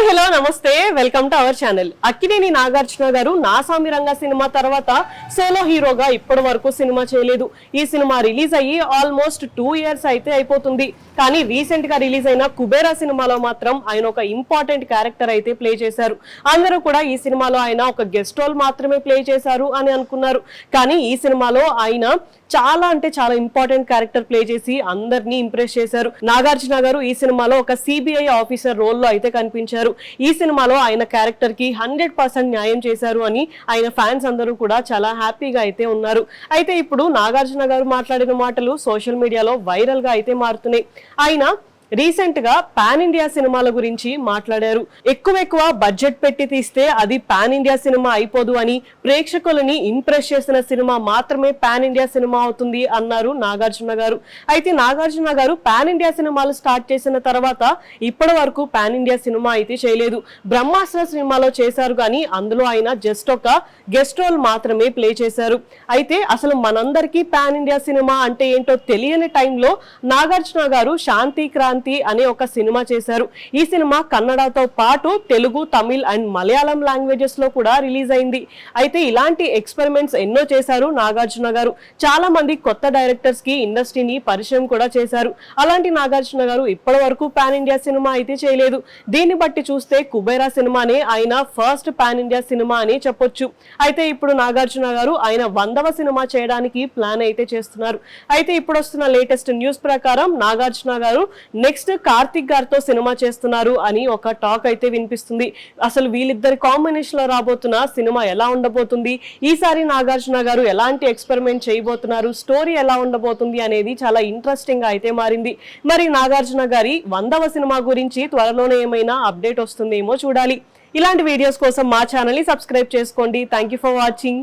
Hello నమస్తే, welcome to our channel. Akkineni Nagarjuna గారు నాసామి రంగ సినిమా తర్వాత సోలో హీరోగా ఇప్పటి వరకు సినిమా చేయలేదు. ఈ సినిమా రిలీజ్ అయ్యి ఆల్మోస్ట్ 2 years అయితే అయిపోతుంది. కానీ రీసెంట్ గా రిలీజ్ అయిన కుబేరా సినిమాలో మాత్రం ఆయన ఒక ఇంపార్టెంట్ క్యారెక్టర్ అయితే ప్లే చేశారు. అందరూ కూడా ఈ సినిమాలో ఆయన ఒక గెస్ట్ రోల్ మాత్రమే ప్లే చేశారు అని అనుకున్నారు. కానీ ఈ సినిమాలో ఆయన చాలా అంటే చాలా ఇంపార్టెంట్ క్యారెక్టర్ ప్లే చేసి అందరినీ ఇంప్రెస్ చేశారు. నాగార్జున గారు ఈ సినిమాలో ఒక సిబిఐ ఆఫీసర్ రోల్ లో అయితే కనిపించారు. ఈ సినిమాలో ఆయన క్యారెక్టర్ కి 100% న్యాయం చేశారు అని ఆయన ఫ్యాన్స్ అందరూ కూడా చాలా హ్యాపీగా అయితే ఉన్నారు. అయితే ఇప్పుడు నాగార్జున గారు మాట్లాడిన మాటలు సోషల్ మీడియాలో వైరల్ గా అయితే మారుతున్నాయి. ఆయన రీసెంట్ గా పాన్ ఇండియా సినిమాల గురించి మాట్లాడారు. ఎక్కువ బడ్జెట్ పెట్టి తీస్తే అది పాన్ ఇండియా సినిమా అయిపోదు అని, ప్రేక్షకులని ఇంప్రెస్ చేసిన సినిమా మాత్రమే పాన్ ఇండియా సినిమా అవుతుంది అన్నారు నాగార్జున గారు. అయితే నాగార్జున గారు పాన్ ఇండియా సినిమాలు స్టార్ట్ చేసిన తర్వాత ఇప్పటి వరకు పాన్ ఇండియా సినిమా అయితే చేయలేదు. బ్రహ్మాస్త్ర సినిమాలో చేశారు కానీ అందులో ఆయన జస్ట్ ఒక గెస్ట్ రోల్ మాత్రమే ప్లే చేశారు. అయితే అసలు మనందరికీ పాన్ ఇండియా సినిమా అంటే ఏంటో తెలియని టైంలో నాగార్జున గారు శాంతి క్రాంతి అనే ఒక సినిమా చేశారు. ఈ సినిమా కన్నడతో పాటు తెలుగు, తమిళ్ అండ్ మలయాళం లాంగ్వేజెస్ లో కూడా రిలీజ్ అయింది. అయితే ఇలాంటి ఎక్స్పెరిమెంట్స్ ఎన్నో చేశారు నాగార్జున గారు. చాలా మంది కొత్త డైరెక్టర్స్ కి ఇండస్ట్రీని పరిచయం కూడా చేశారు. అలాంటి నాగార్జున గారు ఇప్పటి వరకు పాన్ ఇండియా సినిమా అయితే చేయలేదు. దీన్ని బట్టి చూస్తే కుబేరా సినిమానే ఆయన ఫస్ట్ పాన్ ఇండియా సినిమా అని చెప్పొచ్చు. అయితే ఇప్పుడు నాగార్జున గారు ఆయన 100వ సినిమా చేయడానికి ప్లాన్ అయితే చేస్తున్నారు. అయితే ఇప్పుడు వస్తున్న లేటెస్ట్ న్యూస్ ప్రకారం నాగార్జున గారు నెక్స్ట్ కార్తిక్ గారితో సినిమా చేస్తున్నారు అని ఒక టాక్ అయితే వినిపిస్తుంది. అసలు వీళ్ళిద్దరి కాంబినేషన్ లో రాబోతున్న సినిమా ఎలా ఉండబోతుంది, ఈసారి నాగార్జున గారు ఎలాంటి ఎక్స్పెరిమెంట్ చేయబోతున్నారు, స్టోరీ ఎలా ఉండబోతుంది అనేది చాలా ఇంట్రెస్టింగ్ గా అయితే మారింది. మరి నాగార్జున గారి 100వ సినిమా గురించి త్వరలోనే ఏమైనా అప్డేట్ వస్తుందేమో చూడాలి. ఇలాంటి వీడియోస్ కోసం మా ఛానల్ ని సబ్స్క్రైబ్ చేసుకోండి. Thank you for watching.